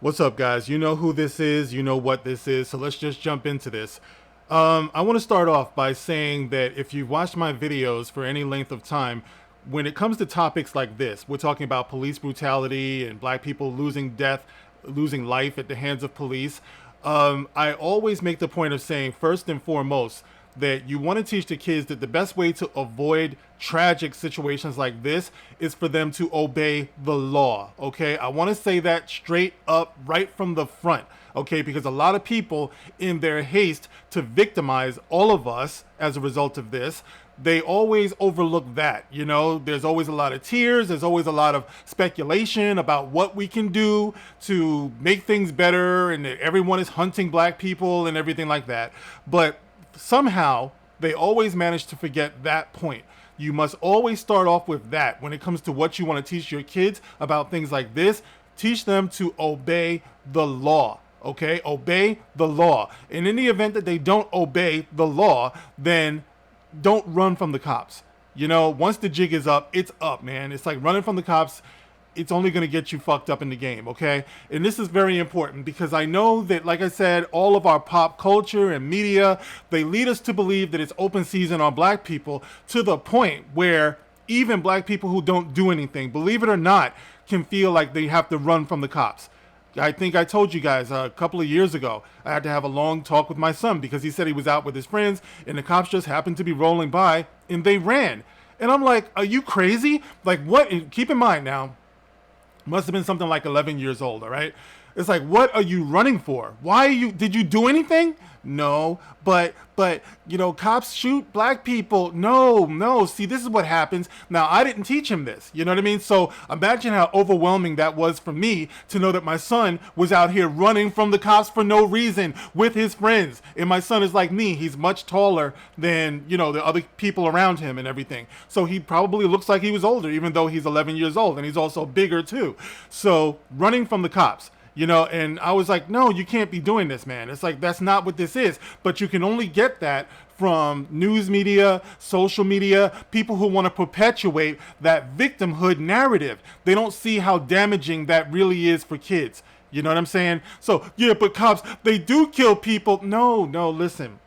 What's up, guys? You know who this is, you know what this is, so let's just jump into this. I want to start off by saying that if you've watched my videos for any length of time, when it comes to topics like this, we're talking about police brutality and black people losing life at the hands of police. I always make the point of saying, first and foremost, that you want to teach the kids that the best way to avoid tragic situations like this is for them to obey the law. Okay, I want to say that straight up right from the front. Okay, because a lot of people, in their haste to victimize all of us as a result of this, they always overlook that. There's always a lot of tears, there's always a lot of speculation about what we can do to make things better, and that everyone is hunting black people and everything like that. But somehow they always manage to forget that point. You must always start off with that when it comes to what you want to teach your kids about things like this. Teach them to obey the law. Okay, obey the law. And in the event that they don't obey the law, then don't run from the cops. Once the jig is up, it's up, man. It's like running from the cops. It's only going to get you fucked up in the game, okay? And this is very important because I know that, like I said, all of our pop culture and media, they lead us to believe that it's open season on black people, to the point where even black people who don't do anything, believe it or not, can feel like they have to run from the cops. I think I told you guys a couple of years ago, I had to have a long talk with my son because he said he was out with his friends and the cops just happened to be rolling by and they ran. And I'm like, are you crazy? Like, what? And keep in mind now, must have been something like 11 years old, all right? It's like, what are you running for? Did you do anything? No, but cops shoot black people. No. See, this is what happens. Now, I didn't teach him this. You know what I mean? So imagine how overwhelming that was for me to know that my son was out here running from the cops for no reason with his friends. And my son is like me. He's much taller than, the other people around him and everything. So he probably looks like he was older, even though he's 11 years old, and he's also bigger too. So running from the cops. And I was like, no, you can't be doing this, man. It's like, that's not what this is. But you can only get that from news media, social media, people who want to perpetuate that victimhood narrative. They don't see how damaging that really is for kids. You know what I'm saying? So, yeah, but cops, they do kill people. No, listen.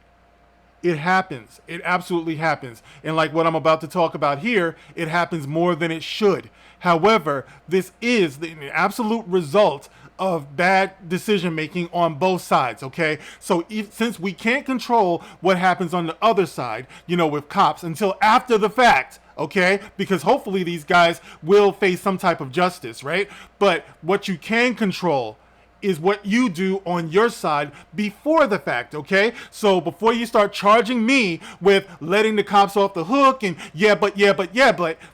It happens. It absolutely happens. And like what I'm about to talk about here, it happens more than it should. However, this is the absolute result of bad decision making on both sides, okay? So since we can't control what happens on the other side, with cops until after the fact, okay? Because hopefully these guys will face some type of justice, right? But what you can control is what you do on your side before the fact, okay? So before you start charging me with letting the cops off the hook and yeah, but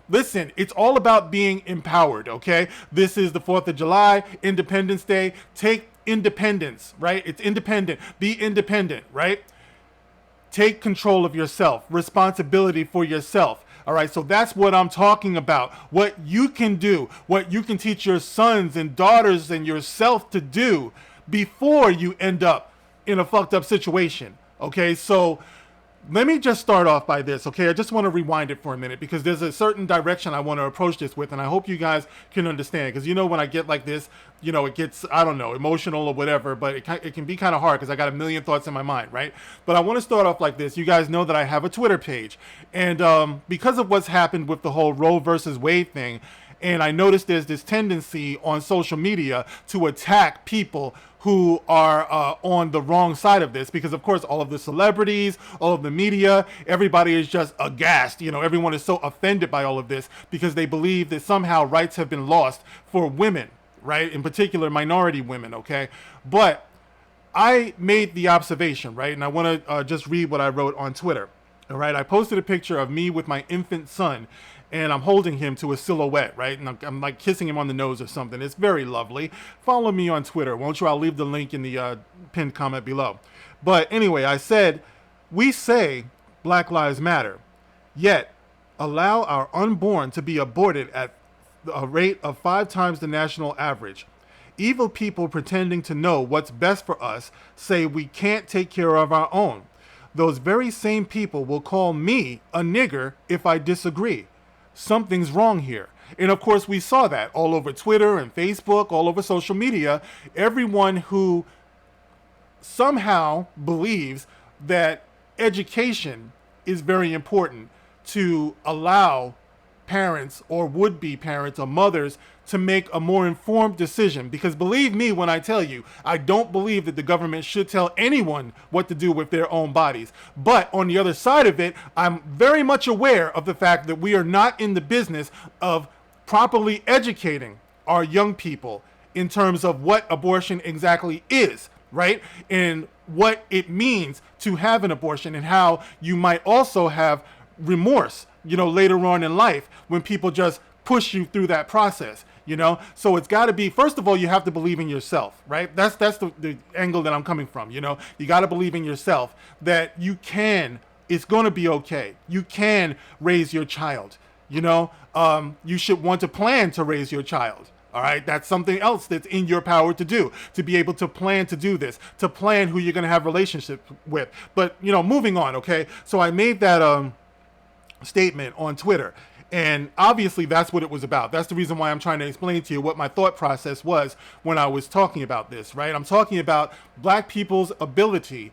listen, it's all about being empowered, okay? This is the 4th of July, Independence Day. Take independence, right? It's independent. Be independent, right? Take control of yourself, responsibility for yourself. All right, so that's what I'm talking about. What you can do, what you can teach your sons and daughters and yourself to do before you end up in a fucked up situation. Okay, so let me just start off by this, okay? I just want to rewind it for a minute because there's a certain direction I want to approach this with, and I hope you guys can understand. Because when I get like this, it gets, I don't know, emotional or whatever, but it can be kind of hard because I got a million thoughts in my mind, right? But I want to start off like this. You guys know that I have a Twitter page, and because of what's happened with the whole Roe versus Wade thing, and I noticed there's this tendency on social media to attack people who are on the wrong side of this because, of course, all of the celebrities, all of the media, everybody is just aghast. Everyone is so offended by all of this because they believe that somehow rights have been lost for women, right? In particular, minority women, okay? But I made the observation, right? And I want to just read what I wrote on Twitter, all right? I posted a picture of me with my infant son, and I'm holding him to a silhouette, right? And I'm like kissing him on the nose or something. It's very lovely. Follow me on Twitter, won't you? I'll leave the link in the pinned comment below. But anyway, I said, we say Black Lives Matter, yet allow our unborn to be aborted at a rate of 5 times the national average. Evil people pretending to know what's best for us say we can't take care of our own. Those very same people will call me a nigger if I disagree. Something's wrong here. And of course, we saw that all over Twitter and Facebook, all over social media. Everyone who somehow believes that education is very important to allow parents or would-be parents or mothers to make a more informed decision. Because believe me when I tell you, I don't believe that the government should tell anyone what to do with their own bodies. But on the other side of it, I'm very much aware of the fact that we are not in the business of properly educating our young people in terms of what abortion exactly is, right? And what it means to have an abortion, and how you might also have remorse, later on in life when people just push you through that process, So it's got to be, first of all, you have to believe in yourself, right? That's the angle that I'm coming from, You got to believe in yourself that it's going to be okay. You can raise your child, You should want to plan to raise your child. All right, that's something else that's in your power to do, to be able to plan to do this, to plan who you're going to have relationships with. But, moving on, okay? So I made that statement on Twitter, and obviously that's what it was about. That's the reason why I'm trying to explain to you what my thought process was when I was talking about this, right? I'm talking about black people's ability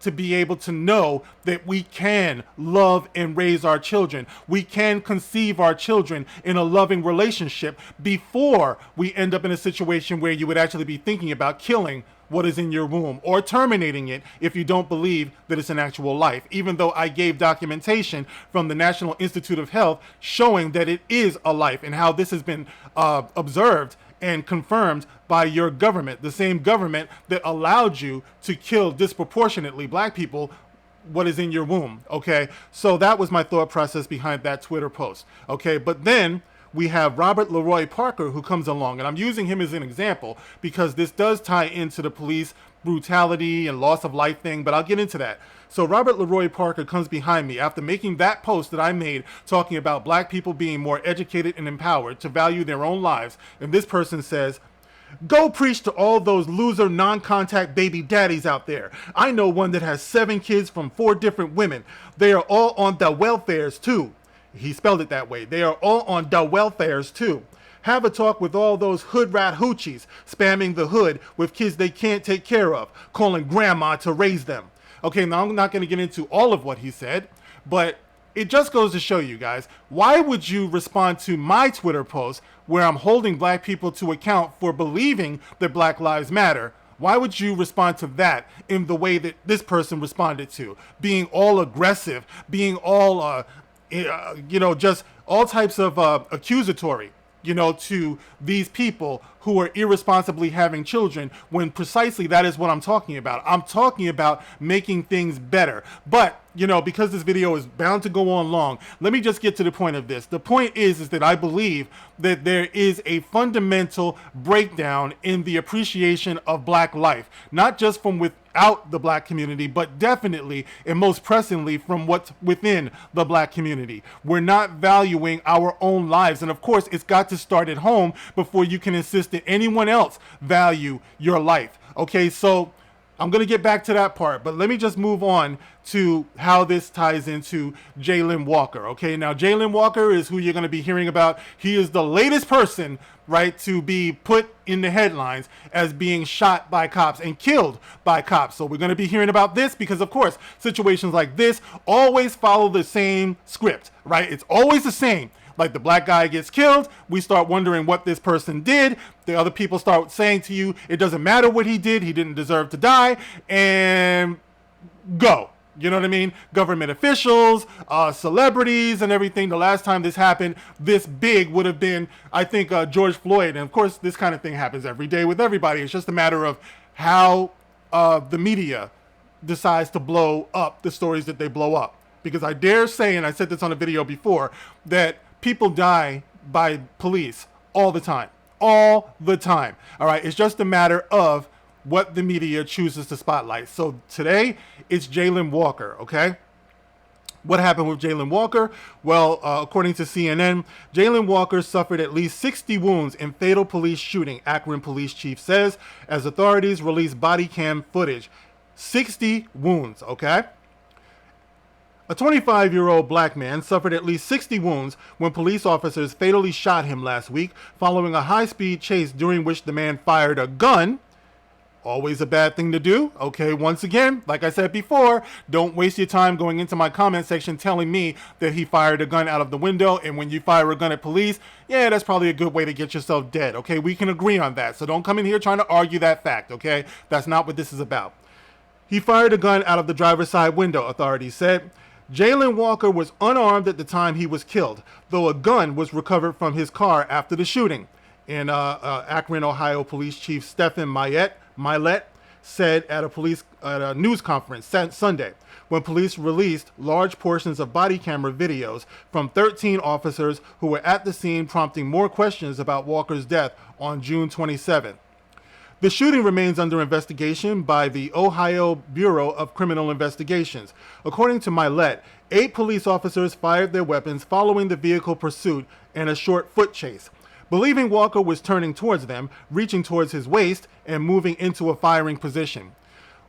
to be able to know that we can love and raise our children. We can conceive our children in a loving relationship before we end up in a situation where you would actually be thinking about killing what is in your womb or terminating it if you don't believe that it's an actual life, even though I gave documentation from the National Institute of Health showing that it is a life, and how this has been observed and confirmed by your government, the same government that allowed you to kill disproportionately black people, what is in your womb, okay? So that was my thought process behind that Twitter post, okay? But then we have Robert Leroy Parker, who comes along, and I'm using him as an example because this does tie into the police brutality and loss of life thing, but I'll get into that. So Robert Leroy Parker comes behind me after making that post that I made talking about black people being more educated and empowered to value their own lives. And this person says, "Go preach to all those loser non-contact baby daddies out there. I know one that has 7 kids from 4 different women. They are all on the welfares too." He spelled it that way. They are all on the welfares too. Have a talk with all those hood rat hoochies spamming the hood with kids they can't take care of, calling grandma to raise them. Okay, now I'm not going to get into all of what he said, but it just goes to show you guys, why would you respond to my Twitter post where I'm holding black people to account for believing that Black Lives Matter? Why would you respond to that in the way that this person responded to? Being all aggressive, being all, just all types of accusatory, to these people who are irresponsibly having children, when precisely that is what I'm talking about. I'm talking about making things better. But, because this video is bound to go on long, let me just get to the point of this. The point is that I believe that there is a fundamental breakdown in the appreciation of black life, not just from without the black community, but definitely and most pressingly from what's within the black community. We're not valuing our own lives. And of course, it's got to start at home before you can insist that anyone else value your life. Okay, so I'm going to get back to that part, but let me just move on to how this ties into Jayland Walker. Okay, now Jayland Walker is who you're going to be hearing about. He is the latest person, right, to be put in the headlines as being shot by cops and killed by cops. So we're going to be hearing about this because, of course, situations like this always follow the same script, right? It's always the same. Like the black guy gets killed, we start wondering what this person did. The other people start saying to you, it doesn't matter what he did, he didn't deserve to die, and go. You know what I mean? Government officials, celebrities, and everything. The last time this happened, this big, would have been, I think, George Floyd. And of course, this kind of thing happens every day with everybody. It's just a matter of how the media decides to blow up the stories that they blow up. Because I dare say, and I said this on a video before, that people die by police all the time. All the time. All right. It's just a matter of what the media chooses to spotlight. So today it's Jayland Walker. Okay. What happened with Jayland Walker? Well, according to CNN, Jayland Walker suffered at least 60 wounds in fatal police shooting, Akron police chief says, as authorities released body cam footage. 60 wounds. Okay. A 25-year-old black man suffered at least 60 wounds when police officers fatally shot him last week following a high-speed chase during which the man fired a gun. Always a bad thing to do. Okay, once again, like I said before, don't waste your time going into my comment section telling me that he fired a gun out of the window, and when you fire a gun at police, yeah, that's probably a good way to get yourself dead. Okay, we can agree on that. So don't come in here trying to argue that fact, okay? That's not what this is about. He fired a gun out of the driver's side window, authorities said. Jayland Walker was unarmed at the time he was killed, though a gun was recovered from his car after the shooting. And Akron, Ohio Police Chief Stephen Milet said at a news conference Sunday when police released large portions of body camera videos from 13 officers who were at the scene, prompting more questions about Walker's death on June 27th. The shooting remains under investigation by the Ohio Bureau of Criminal Investigations. According to Milet, 8 police officers fired their weapons following the vehicle pursuit and a short foot chase, believing Walker was turning towards them, reaching towards his waist, and moving into a firing position.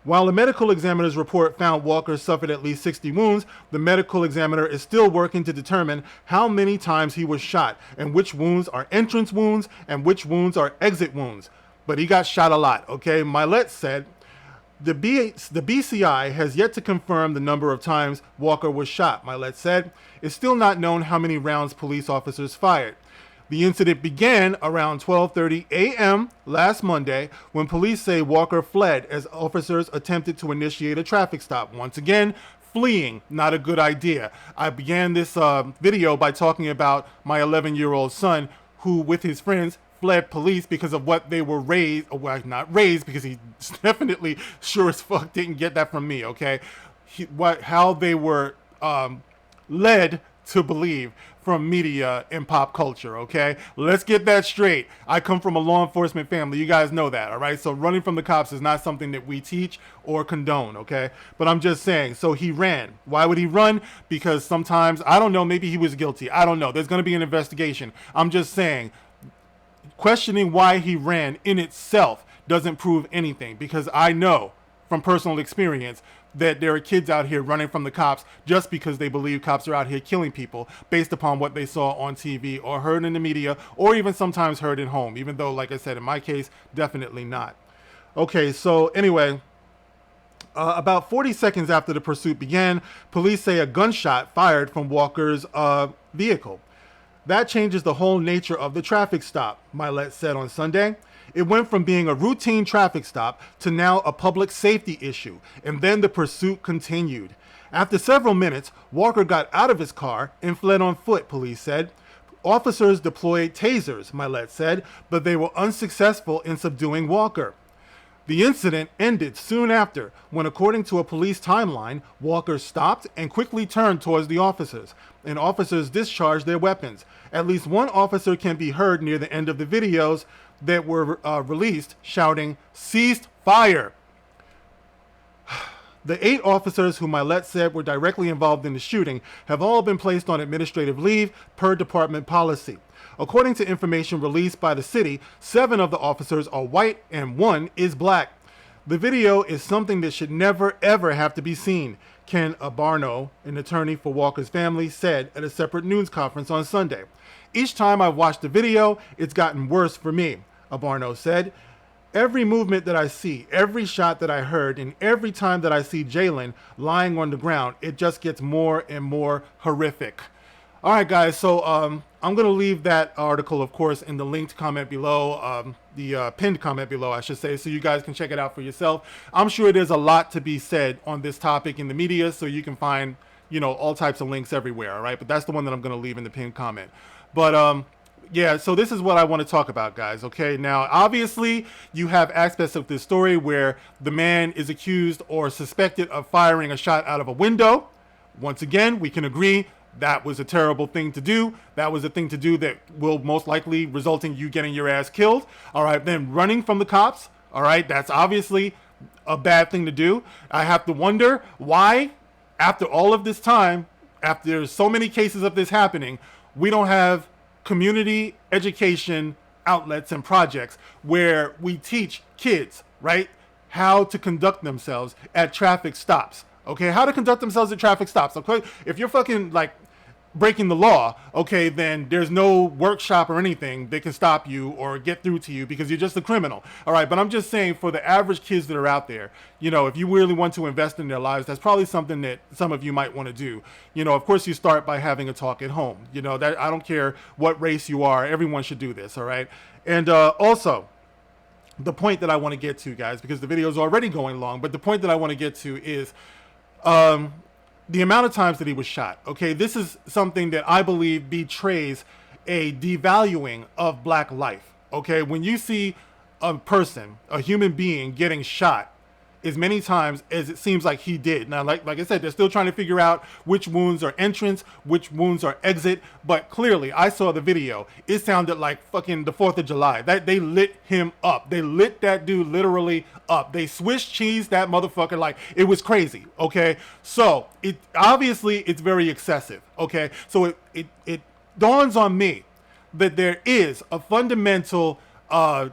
While the medical examiner's report found Walker suffered at least 60 wounds, the medical examiner is still working to determine how many times he was shot and which wounds are entrance wounds and which wounds are exit wounds. But he got shot a lot, okay? Milet said the BCI has yet to confirm the number of times Walker was shot. Milet said it's still not known how many rounds police officers fired. The incident began around 12:30 a.m. last Monday when police say Walker fled as officers attempted to initiate a traffic stop. Once again, fleeing, not a good idea. I began this video by talking about my 11-year-old son who, with his friends, fled police because of what they were raised, well, not raised, because he definitely sure as fuck didn't get that from me, okay? How they were led to believe from media and pop culture, okay? Let's get that straight. I come from a law enforcement family. You guys know that, all right? So running from the cops is not something that we teach or condone, okay? But I'm just saying, so he ran. Why would he run? Because sometimes, I don't know, maybe he was guilty. I don't know. There's going to be an investigation. I'm just saying, questioning why he ran in itself doesn't prove anything, because I know from personal experience that there are kids out here running from the cops just because they believe cops are out here killing people based upon what they saw on TV or heard in the media or even sometimes heard at home, even though, like I said, in my case, definitely not. Okay, so anyway, about 40 seconds after the pursuit began, police say a gunshot fired from Walker's vehicle. That changes the whole nature of the traffic stop, Milet said on Sunday. It went from being a routine traffic stop to now a public safety issue, and then the pursuit continued. After several minutes, Walker got out of his car and fled on foot, police said. Officers deployed tasers, Milet said, but they were unsuccessful in subduing Walker. The incident ended soon after when, according to a police timeline, Walker stopped and quickly turned towards the officers, and officers discharged their weapons. At least one officer can be heard near the end of the videos that were released shouting, "Cease fire!" The 8 officers who Milet said were directly involved in the shooting have all been placed on administrative leave per department policy. According to information released by the city, 7 of the officers are white and 1 is black. The video is something that should never ever have to be seen, Ken Abarno, an attorney for Walker's family, said at a separate news conference on Sunday. Each time I've watched the video, it's gotten worse for me, Abarno said. Every movement that I see, every shot that I heard, and every time that I see Jalen lying on the ground, it just gets more and more horrific. All right, guys, so I'm going to leave that article, of course, in the linked comment below, the pinned comment below, I should say, so you guys can check it out for yourself. I'm sure there's a lot to be said on this topic in the media, so you can find, you know, all types of links everywhere, all right? But that's the one that I'm going to leave in the pinned comment. But, yeah, so this is what I want to talk about, guys, okay? Now, obviously, you have aspects of this story where the man is accused or suspected of firing a shot out of a window. Once again, we can agree that was a terrible thing to do. That was a thing to do that will most likely result in you getting your ass killed. All right, then running from the cops. All right, that's obviously a bad thing to do. I have to wonder why, after all of this time, after so many cases of this happening, we don't have community education outlets and projects where we teach kids, right, how to conduct themselves at traffic stops. Okay, how to conduct themselves at traffic stops. Okay, if you're fucking like breaking the law, okay, then there's no workshop or anything that can stop you or get through to you because you're just a criminal. All right, but I'm just saying for the average kids that are out there, you know, if you really want to invest in their lives, that's probably something that some of you might want to do. You know, of course, you start by having a talk at home. You know, that I don't care what race you are, everyone should do this. All right, and also, the point that I want to get to, guys, because the video is already going long, but the point that I want to get to is the amount of times that he was shot. Okay, this is something that I believe betrays a devaluing of black life. Okay, when you see a person, a human being getting shot as many times as it seems like he did. Now, like I said, they're still trying to figure out which wounds are entrance, which wounds are exit. But clearly, I saw the video. It sounded like fucking the 4th of July. That they lit him up. They lit that dude literally up. They Swiss cheese that motherfucker like it was crazy. Okay, so it obviously it's very excessive. Okay, so it dawns on me that there is a fundamental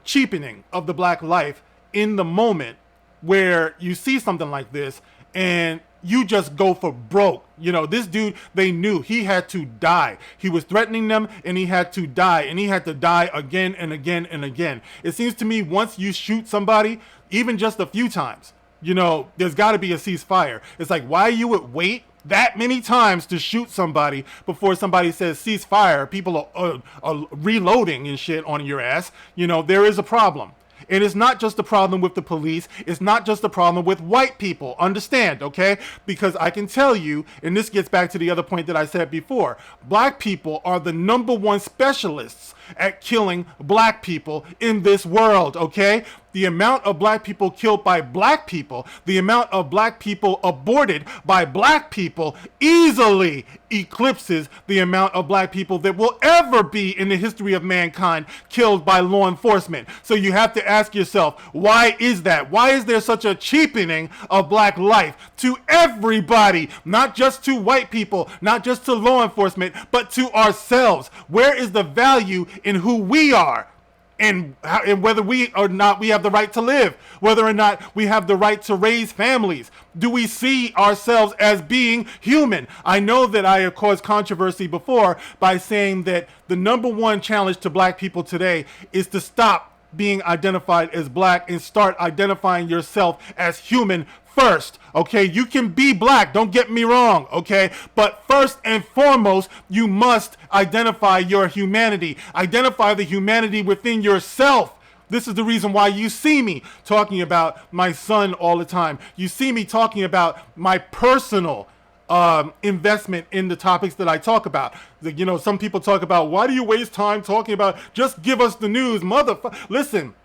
cheapening of the black life in the moment where you see something like this and you just go for broke. You know, this dude, they knew he had to die. He was threatening them and he had to die, and he had to die again and again and again. It seems to me once you shoot somebody, even just a few times, you know, there's got to be a ceasefire. It's like, why you would wait that many times to shoot somebody before somebody says ceasefire? People are reloading and shit on your ass. You know, there is a problem. And it's not just a problem with the police. It's not just a problem with white people. Understand, okay? Because I can tell you, and this gets back to the other point that I said before, black people are the #1 specialists at killing black people in this world, okay? The amount of black people killed by black people, the amount of black people aborted by black people easily eclipses the amount of black people that will ever be in the history of mankind killed by law enforcement. So you have to ask yourself, why is that? Why is there such a cheapening of black life to everybody, not just to white people, not just to law enforcement, but to ourselves? Where is the value in who we are? And whether we or not we have the right to live, whether or not we have the right to raise families. Do we see ourselves as being human? I know that I have caused controversy before by saying that the #1 challenge to black people today is to stop being identified as black and start identifying yourself as human first. Okay, you can be black, don't get me wrong, okay? But first and foremost, you must identify your humanity. Identify the humanity within yourself. This is the reason why you see me talking about my son all the time. You see me talking about my personal investment in the topics that I talk about. You know, some people talk about, why do you waste time talking about, just give us the news, motherfucker. Listen,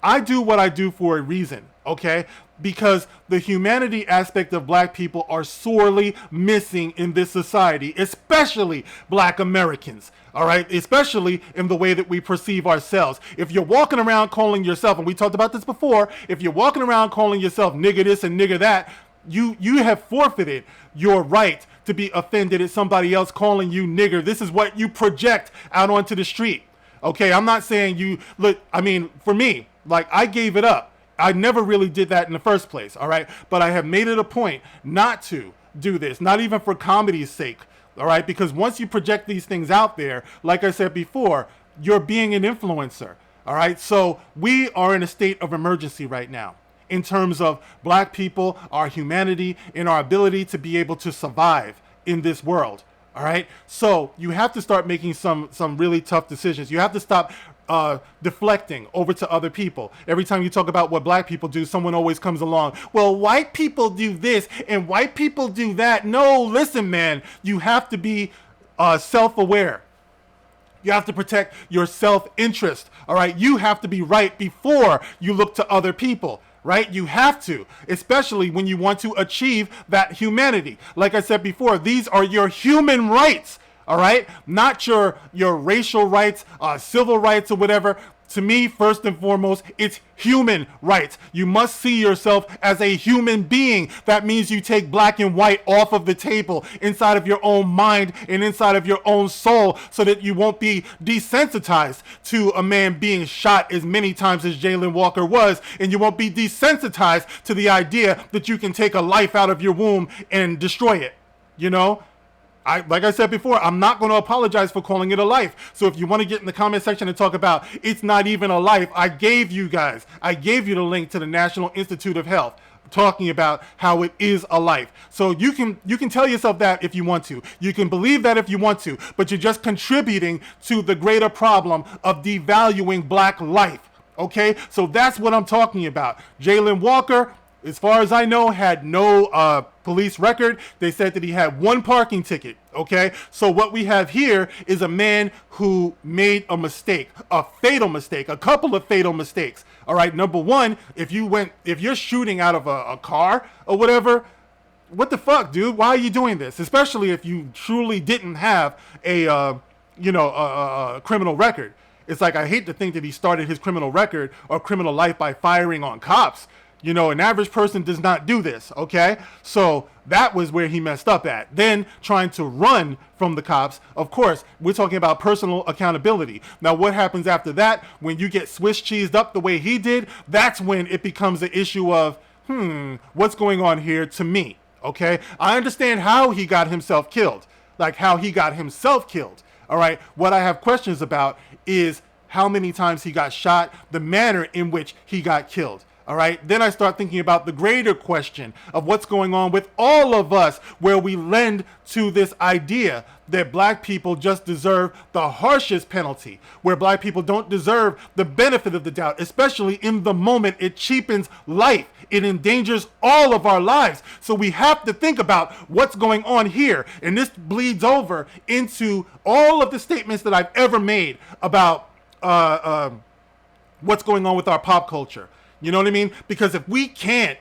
I do what I do for a reason, okay? Because the humanity aspect of black people are sorely missing in this society, especially black Americans, all right? Especially in the way that we perceive ourselves. If you're walking around calling yourself, and we talked about this before, if you're walking around calling yourself nigger this and nigger that, you have forfeited your right to be offended at somebody else calling you nigger. This is what you project out onto the street. Okay, I'm not saying you look, I mean, for me, like, I gave it up. I never really did that in the first place, all right? But I have made it a point not to do this, not even for comedy's sake, all right? Because once you project these things out there, like I said before, you're being an influencer, all right? So we are in a state of emergency right now in terms of black people, our humanity, and our ability to be able to survive in this world. All right. So you have to start making some really tough decisions. You have to stop deflecting over to other people. Every time you talk about what black people do, someone always comes along. Well, white people do this and white people do that. No, listen, man, you have to be self-aware. You have to protect your self-interest. All right. You have to be right before you look to other people. Right? You have to, especially when you want to achieve that humanity. Like I said before, these are your human rights, all right? Not your racial rights, civil rights or whatever. To me, first and foremost, it's human rights. You must see yourself as a human being. That means you take black and white off of the table inside of your own mind and inside of your own soul, so that you won't be desensitized to a man being shot as many times as Jayland Walker was, and you won't be desensitized to the idea that you can take a life out of your womb and destroy it. You know? Like I said before, I'm not going to apologize for calling it a life. So if you want to get in the comment section and talk about it's not even a life, I gave you the link to the National Institute of Health talking about how it is a life. So you can tell yourself that if you want to. You can believe that if you want to, but you're just contributing to the greater problem of devaluing black life. Okay? So that's what I'm talking about. Jayland Walker, as far as I know, had no police record. They said that he had one parking ticket. Okay, so what we have here is a man who made a mistake, a fatal mistake, a couple of fatal mistakes. All right, number one, if you're shooting out of a car or whatever, what the fuck, dude? Why are you doing this? Especially if you truly didn't have a criminal record. It's like, I hate to think that he started his criminal record or criminal life by firing on cops. You know, an average person does not do this, okay? So that was where he messed up at. Then trying to run from the cops, of course, we're talking about personal accountability. Now, what happens after that? When you get Swiss cheesed up the way he did, that's when it becomes an issue of, what's going on here to me, okay? I understand how he got himself killed, all right? What I have questions about is how many times he got shot, the manner in which he got killed. All right, then I start thinking about the greater question of what's going on with all of us, where we lend to this idea that black people just deserve the harshest penalty, where black people don't deserve the benefit of the doubt, especially in the moment. It cheapens life. It endangers all of our lives. So we have to think about what's going on here. And this bleeds over into all of the statements that I've ever made about what's going on with our pop culture. You know what I mean? Because if we can't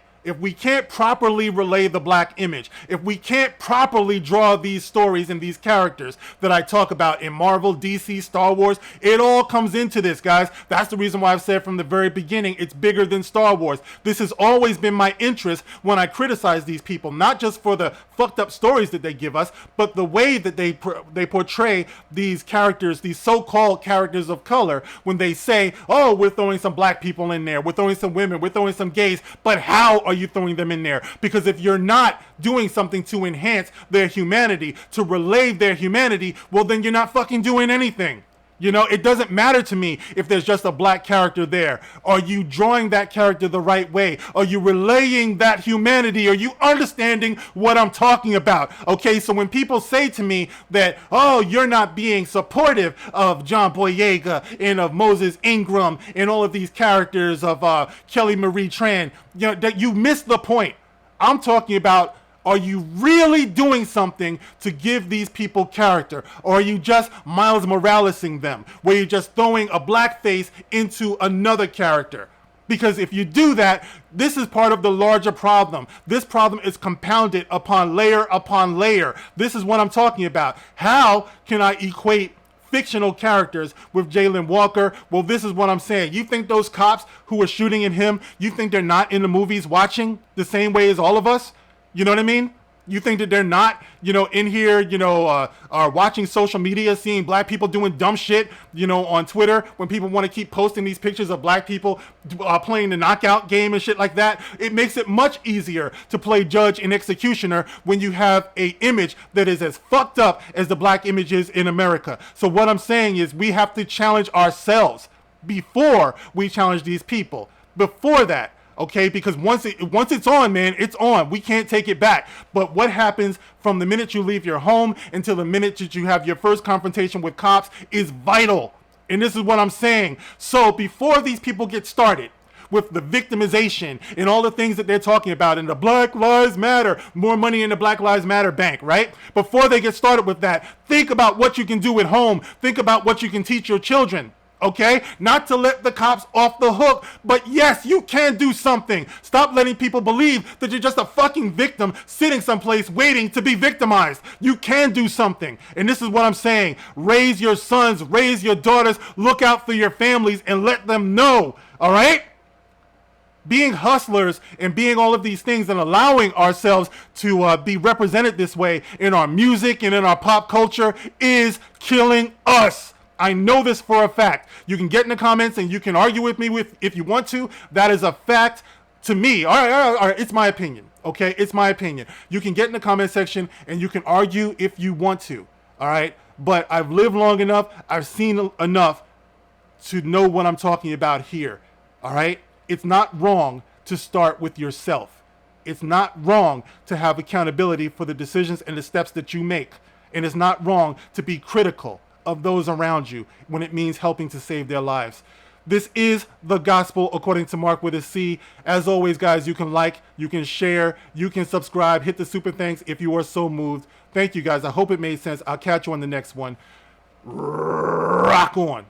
properly relay the black image, if we can't properly draw these stories and these characters that I talk about in Marvel, DC, Star Wars, it all comes into this, guys. That's the reason why I've said from the very beginning, it's bigger than Star Wars. This has always been my interest when I criticize these people, not just for the fucked up stories that they give us, but the way that they portray these characters, these so-called characters of color, when they say, oh, we're throwing some black people in there, we're throwing some women, we're throwing some gays, but how are you throwing them in there? Because if you're not doing something to enhance their humanity, to relay their humanity, well, then you're not fucking doing anything. You know, it doesn't matter to me if there's just a black character there. Are you drawing that character the right way? Are you relaying that humanity? Are you understanding what I'm talking about? Okay, so when people say to me that, oh, you're not being supportive of John Boyega and of Moses Ingram and all of these characters of Kelly Marie Tran, you know, that you missed the point. I'm talking about, are you really doing something to give these people character? Or are you just Miles Moralesing them, where you're just throwing a black face into another character? Because if you do that, this is part of the larger problem. This problem is compounded upon layer. This is what I'm talking about. How can I equate fictional characters with Jayland Walker? Well, this is what I'm saying. You think those cops who are shooting at him, you think they're not in the movies watching the same way as all of us? You know what I mean? You think that they're not, in here, are watching social media, seeing black people doing dumb shit, on Twitter, when people want to keep posting these pictures of black people playing the knockout game and shit like that. It makes it much easier to play judge and executioner when you have a image that is as fucked up as the black image is in America. So what I'm saying is we have to challenge ourselves before we challenge these people. Before that. Okay, because once it's on, man, it's on. We can't take it back. But what happens from the minute you leave your home until the minute that you have your first confrontation with cops is vital. And this is what I'm saying. So before these people get started with the victimization and all the things that they're talking about in the Black Lives Matter, more money in the Black Lives Matter bank, right? Before they get started with that, think about what you can do at home. Think about what you can teach your children. Okay? Not to let the cops off the hook, but yes, you can do something. Stop letting people believe that you're just a fucking victim sitting someplace waiting to be victimized. You can do something. And this is what I'm saying. Raise your sons, raise your daughters, look out for your families and let them know. All right? Being hustlers and being all of these things and allowing ourselves to be represented this way in our music and in our pop culture is killing us. I know this for a fact. You can get in the comments and you can argue with me if you want to. That is a fact to me. All right. It's my opinion. Okay, it's my opinion. You can get in the comment section and you can argue if you want to. All right, but I've lived long enough. I've seen enough to know what I'm talking about here. All right, it's not wrong to start with yourself. It's not wrong to have accountability for the decisions and the steps that you make. And it's not wrong to be critical of those around you when it means helping to save their lives. This is the gospel according to Mark with a C. As always, guys, you can like, you can share, you can subscribe, hit the super thanks if you are so moved. Thank you, guys. I hope it made sense. I'll catch you on the next one. Rock on.